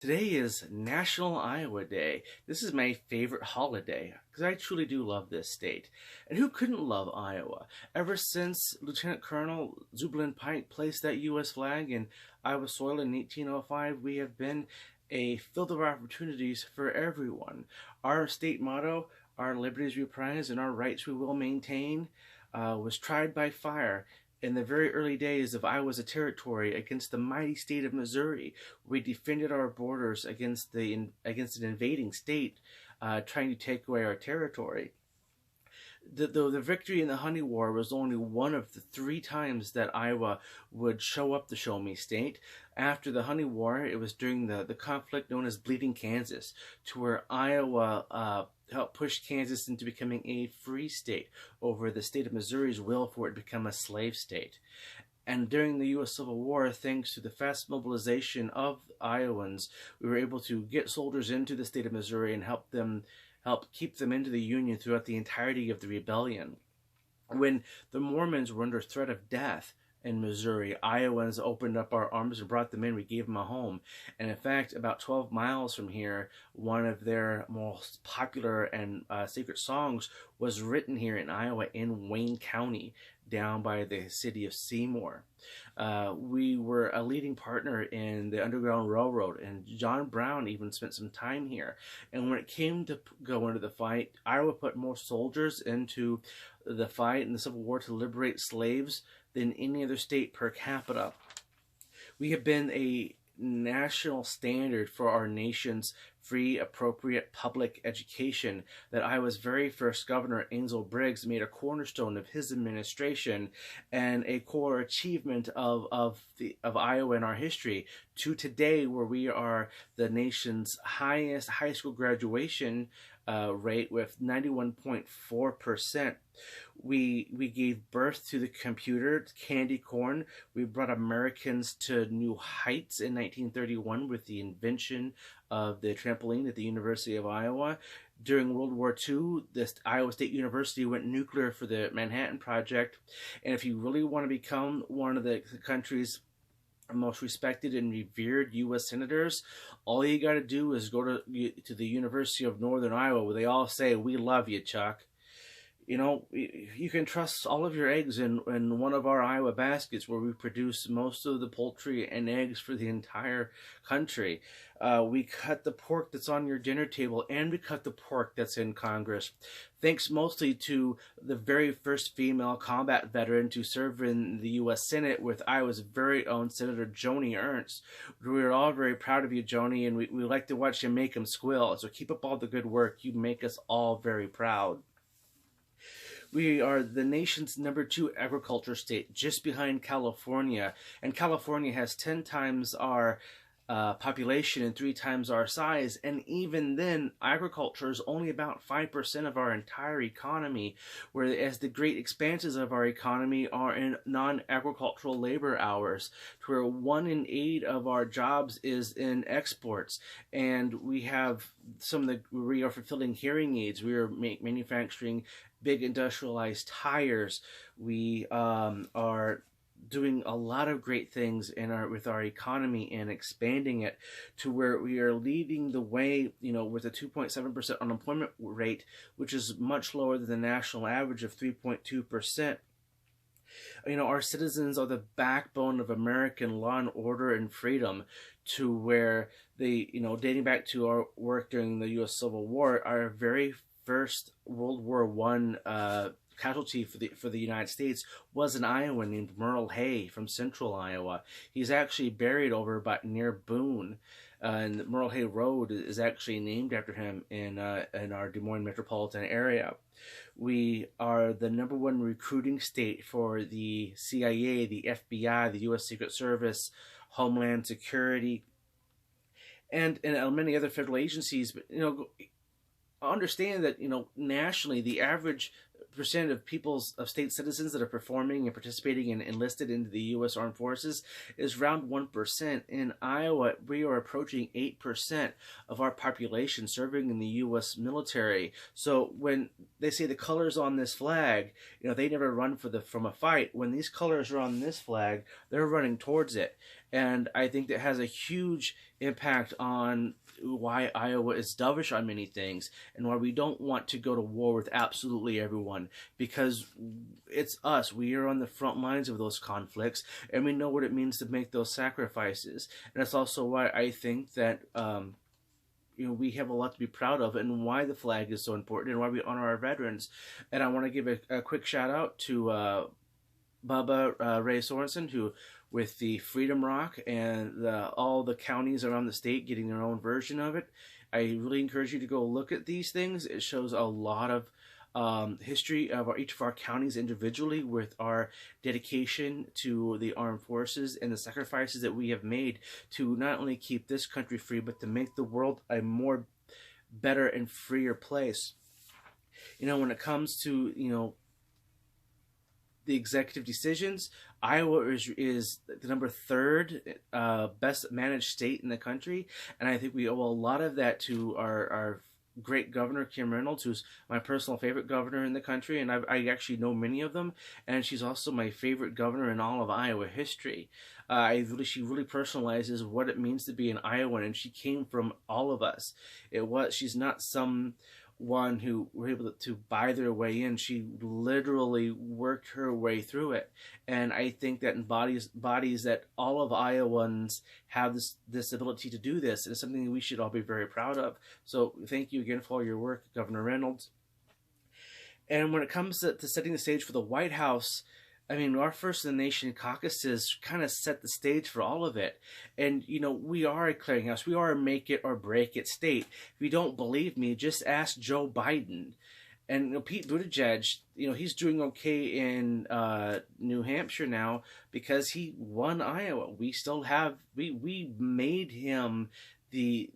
Today is National Iowa Day. This is my favorite holiday because I truly do love this state. And who couldn't love Iowa? Ever since Lieutenant Colonel Zublin Pike placed that U.S. flag in Iowa soil in 1805, we have been a field of opportunities for everyone. Our state motto, our liberties we prize and our rights we will maintain, was tried by fire in the very early days of Iowa as a territory against the mighty state of Missouri. We defended our borders against an invading state trying to take away our territory. The victory in the Honey War was only one of the three times that Iowa would show up the Show Me State. After the Honey War, it was during the conflict known as Bleeding Kansas, to where Iowa helped push Kansas into becoming a free state over the state of Missouri's will for it to become a slave state. And during the U.S. Civil War, thanks to the fast mobilization of Iowans, we were able to get soldiers into the state of Missouri and help keep them into the Union throughout the entirety of the rebellion. When the Mormons were under threat of death in Missouri, Iowans opened up our arms and brought them in. We gave them a home. And in fact, about 12 miles from here, one of their most popular and secret songs was written here in Iowa in Wayne County, down by the city of Seymour. We were a leading partner in the Underground Railroad, and John Brown even spent some time here. And when it came to go into the fight, Iowa put more soldiers into the fight in the Civil War to liberate slaves than any other state per capita. We have been a national standard for our nation's free, appropriate public education that Iowa's very first governor, Ansel Briggs, made a cornerstone of his administration and a core achievement of Iowa in our history, to today, where we are the nation's highest high school graduation rate with 91.4%. We gave birth to the computer, candy corn. We brought Americans to new heights in 1931 with the invention of the trampoline at the University of Iowa. During World War II, this Iowa State University went nuclear for the Manhattan Project. And if you really want to become one of the country's most respected and revered U.S. senators, all you got to do is go to the University of Northern Iowa, where they all say, "We love you, Chuck." You know, you can trust all of your eggs in one of our Iowa baskets, where we produce most of the poultry and eggs for the entire country. We cut the pork that's on your dinner table, and we cut the pork that's in Congress, thanks mostly to the very first female combat veteran to serve in the U.S. Senate with Iowa's very own Senator Joni Ernst. We're all very proud of you, Joni, and we like to watch you make them squeal. So keep up all the good work. You make us all very proud. We are the nation's #2 agriculture state, just behind California. And California has 10 times our population and 3 times our size. And even then, agriculture is only about 5% of our entire economy, whereas the great expanses of our economy are in non-agricultural labor hours, to where 1 in 8 of our jobs is in exports. And we have we are fulfilling hearing aids. We are manufacturing big industrialized tires. We are doing a lot of great things with our economy and expanding it to where we are leading the way, with a 2.7% unemployment rate, which is much lower than the national average of 3.2%. Our citizens are the backbone of American law and order and freedom, to where dating back to our work during the U.S. Civil War, our very first World War I casualty for the United States was an Iowan named Merle Hay from Central Iowa. He's actually buried over near Boone, and Merle Hay Road is actually named after him in our Des Moines metropolitan area. We are the #1 recruiting state for the CIA, the FBI, the U.S. Secret Service, Homeland Security, and many other federal agencies. But understand that nationally, the average percent of state citizens that are performing and participating and enlisted into the U.S. Armed Forces is around 1%. In Iowa, we are approaching 8% of our population serving in the U.S. military. So when they say the colors on this flag, they never run from a fight. When these colors are on this flag, they're running towards it. And I think that has a huge impact on why Iowa is dovish on many things and why we don't want to go to war with absolutely everyone, because it's us. We are on the front lines of those conflicts and we know what it means to make those sacrifices. And that's also why I think that we have a lot to be proud of, and why the flag is so important, and why we honor our veterans. And I want to give a quick shout out to Bubba Ray Sorensen, who, with the Freedom Rock and all the counties around the state getting their own version of it, I really encourage you to go look at these things. It shows a lot of history of each of our counties individually, with our dedication to the armed forces and the sacrifices that we have made to not only keep this country free, but to make the world a more better and freer place. When it comes to, the executive decisions, Iowa is the number 3rd best managed state in the country, and I think we owe a lot of that to our great governor, Kim Reynolds, who's my personal favorite governor in the country, and I actually know many of them, and she's also my favorite governor in all of Iowa history. She really personalizes what it means to be an Iowan, and she came from all of us. She's not some one who were able to buy their way in. She literally worked her way through it, and I think that embodies that all of Iowans have this ability to do this, and it's something that we should all be very proud of. So thank you again for all your work, Governor Reynolds. And when it comes to setting the stage for the White House, I mean, our First in the Nation caucuses kind of set the stage for all of it. And, we are a clearinghouse. We are a make it or break it state. If you don't believe me, just ask Joe Biden. And Pete Buttigieg, he's doing okay in New Hampshire now because he won Iowa. We still have, we made him the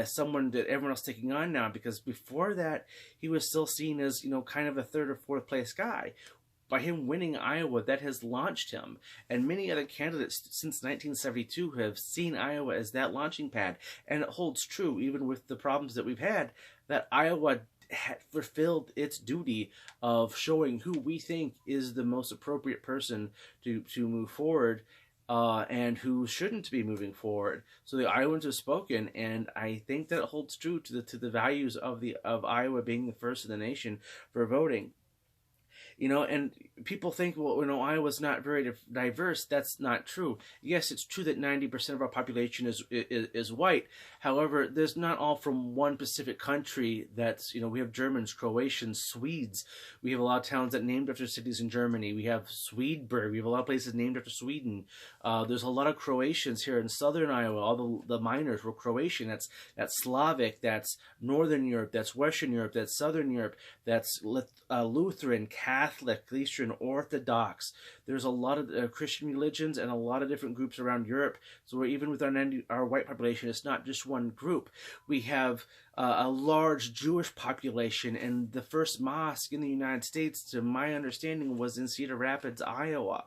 someone that everyone else is taking on now, because before that, he was still seen as, kind of a 3rd or 4th place guy. By him winning Iowa, that has launched him. And many other candidates since 1972 have seen Iowa as that launching pad. And it holds true, even with the problems that we've had, that Iowa had fulfilled its duty of showing who we think is the most appropriate person to move forward, and who shouldn't be moving forward. So the Iowans have spoken, and I think that it holds true to the values of Iowa being the first in the nation for voting. And people think, well, Iowa's not very diverse. That's not true. Yes, it's true that 90% of our population is white. However, there's not all from one specific country. That's, we have Germans, Croatians, Swedes. We have a lot of towns that named after cities in Germany. We have Swedenborg. We have a lot of places named after Sweden. There's a lot of Croatians here in southern Iowa. All the miners were Croatian. That's Slavic. That's Northern Europe. That's Western Europe. That's Southern Europe. That's Lutheran, Catholic, Eastern Orthodox. There's a lot of Christian religions and a lot of different groups around Europe. So even with our white population, it's not just one group. We have a large Jewish population, and the first mosque in the United States, to my understanding, was in Cedar Rapids, Iowa.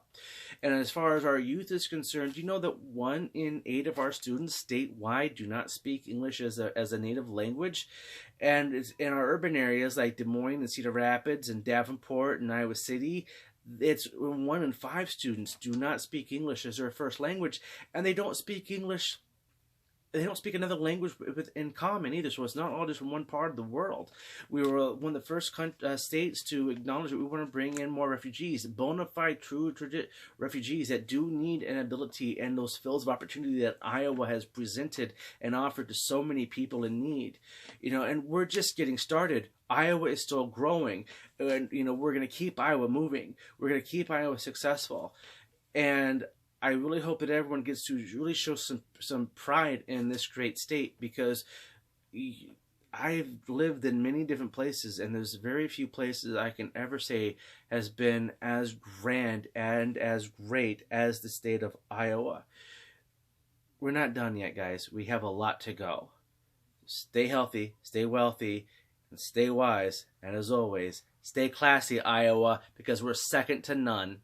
And as far as our youth is concerned, you know that 1 in 8 of our students statewide do not speak English as a native language. And it's in our urban areas like Des Moines and Cedar Rapids and Davenport and Iowa City, it's 1 in 5 students do not speak English as their first language, and they don't speak English. They don't speak another language in common either, so it's not all just from one part of the world. We were one of the first states to acknowledge that we want to bring in more refugees, bona fide, true refugees that do need an ability and those fields of opportunity that Iowa has presented and offered to so many people in need. And we're just getting started. Iowa is still growing, and we're going to keep Iowa moving. We're going to keep Iowa successful, and I really hope that everyone gets to really show some pride in this great state, because I've lived in many different places, and there's very few places I can ever say has been as grand and as great as the state of Iowa. We're not done yet, guys. We have a lot to go. Stay healthy, stay wealthy, and stay wise. And as always, stay classy, Iowa, because we're second to none.